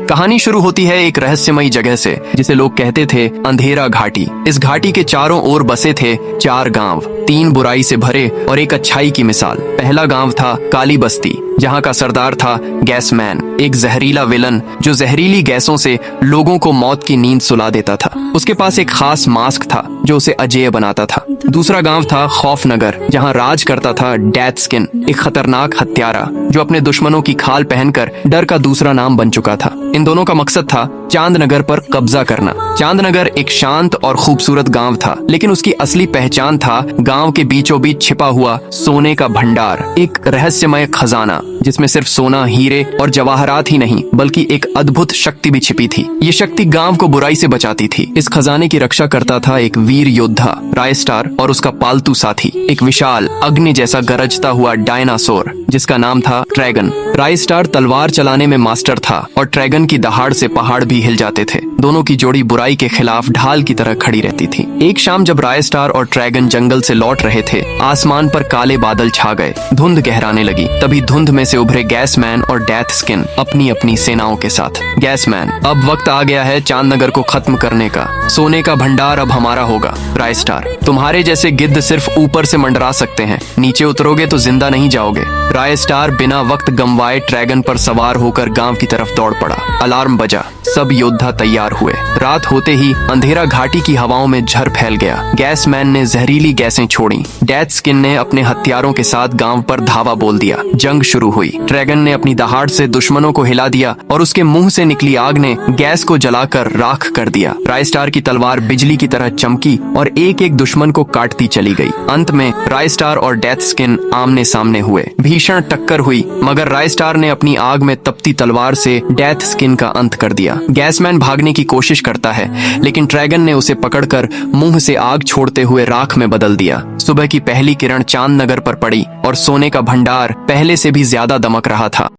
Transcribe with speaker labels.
Speaker 1: कहानी शुरू होती है एक रहस्यमयी जगह से जिसे लोग कहते थे अंधेरा घाटी। इस घाटी के चारों ओर बसे थे 4 गांव, 3 बुराई से भरे और एक अच्छाई की मिसाल। पहला गांव था काली बस्ती, जहाँ का सरदार था गैसमैन, एक जहरीला विलन जो जहरीली गैसों से लोगों को मौत की नींद सुला देता था। उसके पास एक खास मास्क था जो उसे अजेय बनाता था। दूसरा गांव था खौफनगर, जहाँ राज करता था डेथ स्किन, एक खतरनाक हत्यारा जो अपने दुश्मनों की खाल पहनकर डर का दूसरा नाम बन चुका था। इन दोनों का मकसद था चांदनगर पर कब्जा करना। चांदनगर एक शांत और खूबसूरत गांव था, लेकिन उसकी असली पहचान था गांव के बीचों बीच छिपा हुआ सोने का भंडार, एक रहस्यमय खजाना जिसमें सिर्फ सोना, हीरे और जवाहरात ही नहीं बल्कि एक अद्भुत शक्ति भी छिपी थी। ये शक्ति गांव को बुराई से बचाती थी। इस खजाने की रक्षा करता था एक वीर योद्धा रायस्टार और उसका पालतू साथी, एक विशाल अग्नि जैसा गरजता हुआ डायनासोर जिसका नाम था ट्रैगन। रायस्टार तलवार चलाने में मास्टर था और ट्रैगन की दहाड़ से पहाड़ भी हिल जाते थे। दोनों की जोड़ी बुराई के खिलाफ ढाल की तरह खड़ी रहती थी। एक शाम जब रायस्टार और ट्रैगन जंगल से लौट रहे थे, आसमान पर काले बादल छा गए, धुंध गहराने लगी। तभी धुंध में से उभरे गैसमैन और डेथ स्किन अपनी अपनी सेनाओं के साथ। गैसमैन, अब वक्त आ गया है चांदनगर को खत्म करने का। सोने का भंडार अब हमारा होगा। रायस्टार, तुम्हारे जैसे गिद्ध सिर्फ ऊपर से मंडरा सकते हैं, नीचे उतरोगे तो जिंदा नहीं जाओगे। रायस्टार बिना वक्त गंवाए ट्रैगन पर सवार होकर गांव की तरफ दौड़ पड़ा। अलार्म बजा, सब योद्धा तैयार हुए। रात होते ही अंधेरा घाटी की हवाओं में झर फैल गया। गैसमैन ने जहरीली गैसें छोड़ी। डेथ स्किन ने अपने हथियारों के साथ गांव पर धावा बोल दिया। जंग शुरू हुई। ट्रैगन ने अपनी दहाड़ से दुश्मनों को हिला दिया और उसके मुंह से निकली आग ने गैस को जलाकर राख कर दिया। रायस्टार की तलवार बिजली की तरह चमकी और एक एक दुश्मन को काटती चली गई। अंत में रायस्टार और डेथ स्किन आमने सामने हुए। भीषण टक्कर हुई, मगर रायस्टार ने अपनी आग में तपती तलवार से डेथ स्किन का अंत कर दिया। गैसमैन भागने की कोशिश करता है, लेकिन ट्रैगन ने उसे पकड़कर मुंह से आग छोड़ते हुए राख में बदल दिया। सुबह की पहली किरण चांदनगर पर पड़ी और सोने का भंडार पहले से भी ज्यादा दमक रहा था।